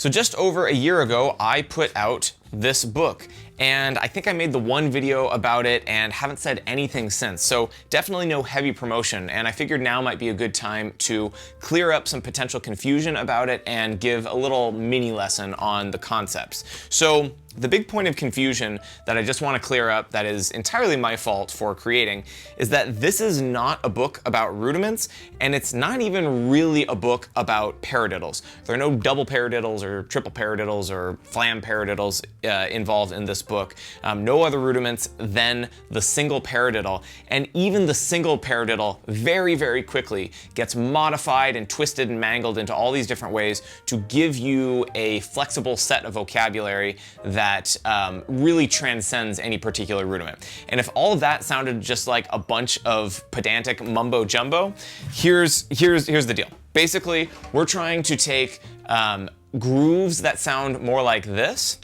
So just over a year ago, I put out this book, and I think I made the one video about it and haven't said anything since. So definitely no heavy promotion, and I figured now might be a good time to clear up some potential confusion about it and give a little mini lesson on the concepts. So the big point of confusion that I just want to clear up, that is entirely my fault for creating, is that this is not a book about rudiments, and it's not even really a book about paradiddles. There are no double paradiddles or triple paradiddles or flam paradiddles involved in this book. No other rudiments than the single paradiddle, and even the single paradiddle very, very quickly gets modified and twisted and mangled into all these different ways to give you a flexible set of vocabulary that really transcends any particular rudiment. And if all of that sounded just like a bunch of pedantic mumbo jumbo, here's the deal. Basically, we're trying to take grooves that sound more like this,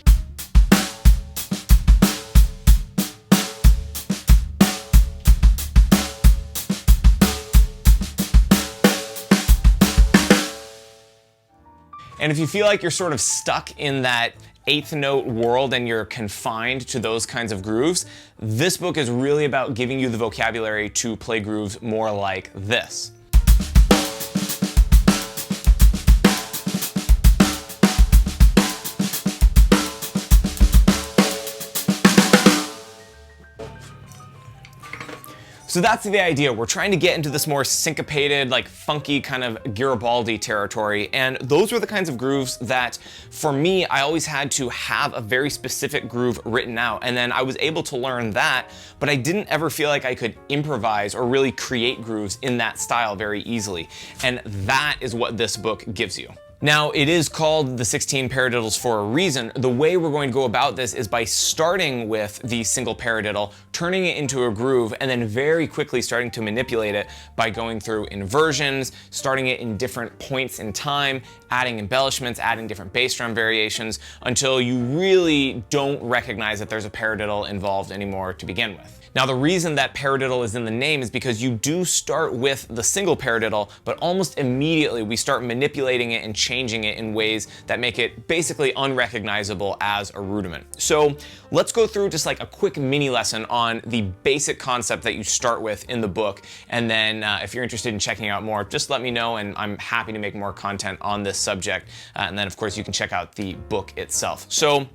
and if you feel like you're sort of stuck in that eighth note world and you're confined to those kinds of grooves, this book is really about giving you the vocabulary to play grooves more like this. So that's the idea. We're trying to get into this more syncopated, like funky kind of Garibaldi territory. And those were the kinds of grooves that, for me, I always had to have a very specific groove written out. And then I was able to learn that, but I didn't ever feel like I could improvise or really create grooves in that style very easily. And that is what this book gives you. Now, it is called the 16 Paradiddles for a reason. The way we're going to go about this is by starting with the single paradiddle, turning it into a groove, and then very quickly starting to manipulate it by going through inversions, starting it in different points in time, adding embellishments, adding different bass drum variations, until you really don't recognize that there's a paradiddle involved anymore to begin with. Now, the reason that paradiddle is in the name is because you do start with the single paradiddle, but almost immediately we start manipulating it and changing it in ways that make it basically unrecognizable as a rudiment. So let's go through just like a quick mini lesson on the basic concept that you start with in the book. And then if you're interested in checking out more, just let me know, and I'm happy to make more content on this subject. And then of course you can check out the book itself. So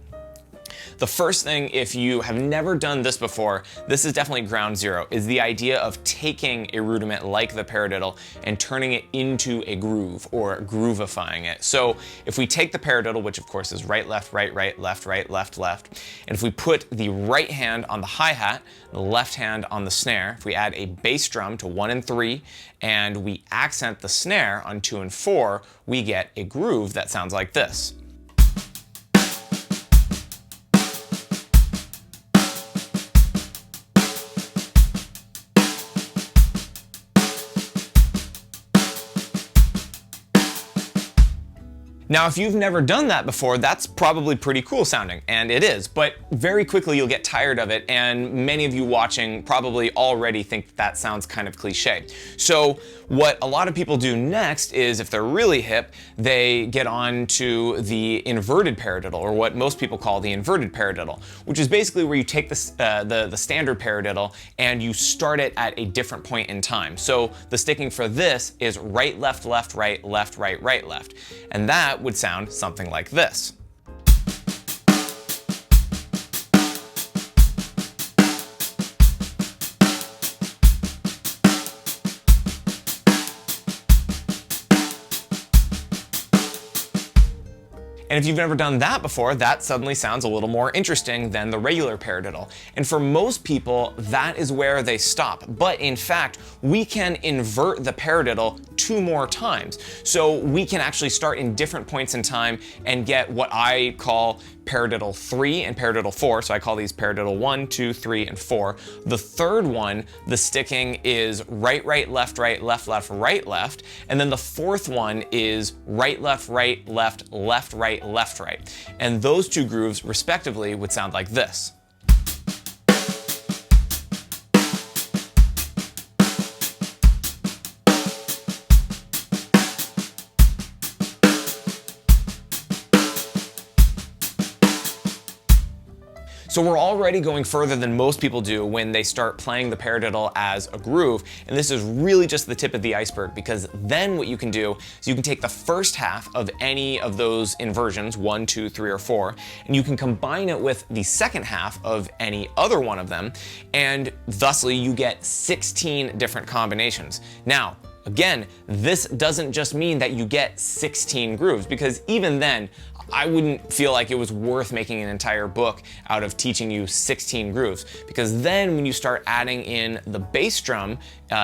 the first thing, if you have never done this before, this is definitely ground zero, is the idea of taking a rudiment like the paradiddle and turning it into a groove, or groovifying it. So if we take the paradiddle, which of course is right, left, left, left, and if we put the right hand on the hi-hat, the left hand on the snare, if we add a bass drum to 1 and 3, and we accent the snare on 2 and 4, we get a groove that sounds like this. Now, if you've never done that before, that's probably pretty cool sounding, and it is, but very quickly you'll get tired of it, and many of you watching probably already think that sounds kind of cliche. So what a lot of people do next is, if they're really hip, they get on to the inverted paradiddle, or what most people call the inverted paradiddle, which is basically where you take the standard paradiddle and you start it at a different point in time. So the sticking for this is right, left, right, left. And that would sound something like this. And if you've never done that before, that suddenly sounds a little more interesting than the regular paradiddle. And for most people, that is where they stop. But in fact, we can invert the paradiddle 2 more times. So we can actually start in different points in time and get what I call paradiddle 3 and paradiddle 4. So I call these paradiddle 1, 2, 3, and 4. The third one, the sticking is right, left, right. And then the fourth one is right, left, right. And those 2 grooves, respectively, would sound like this. So we're already going further than most people do when they start playing the paradiddle as a groove, and this is really just the tip of the iceberg, because then what you can do is you can take the first half of any of those inversions, 1, 2, 3, or 4, and you can combine it with the second half of any other one of them, and thusly you get 16 different combinations. Now, again, this doesn't just mean that you get 16 grooves, because even then, I wouldn't feel like it was worth making an entire book out of teaching you 16 grooves, because then when you start adding in the bass drum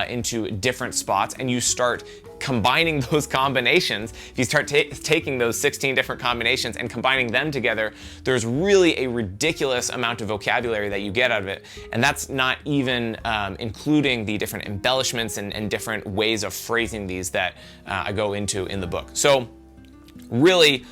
into different spots and you start combining those combinations, if you start taking those 16 different combinations and combining them together, there's really a ridiculous amount of vocabulary that you get out of it. And that's not even including the different embellishments and different ways of phrasing these that I go into in the book. So really,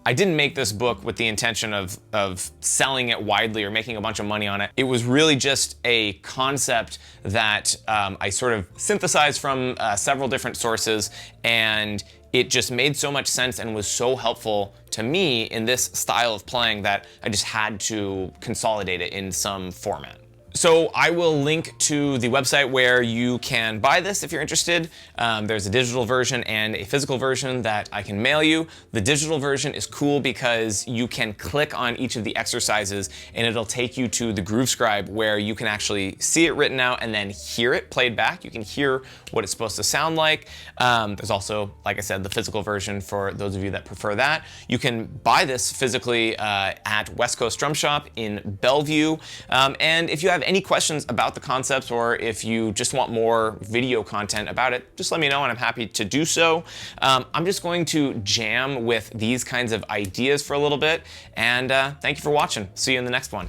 I didn't make this book with the intention of selling it widely or making a bunch of money on it. It was really just a concept that I sort of synthesized from several different sources, and it just made so much sense and was so helpful to me in this style of playing that I just had to consolidate it in some format. So I will link to the website where you can buy this if you're interested. There's a digital version and a physical version that I can mail you. The digital version is cool because you can click on each of the exercises and it'll take you to the Groove Scribe, where you can actually see it written out and then hear it played back. You can hear what it's supposed to sound like. There's also, like I said, the physical version for those of you that prefer that. You can buy this physically at West Coast Drum Shop in Bellevue. And if you have any questions about the concepts, or if you just want more video content about it, just let me know and I'm happy to do so. I'm just going to jam with these kinds of ideas for a little bit, and thank you for watching. See you in the next one.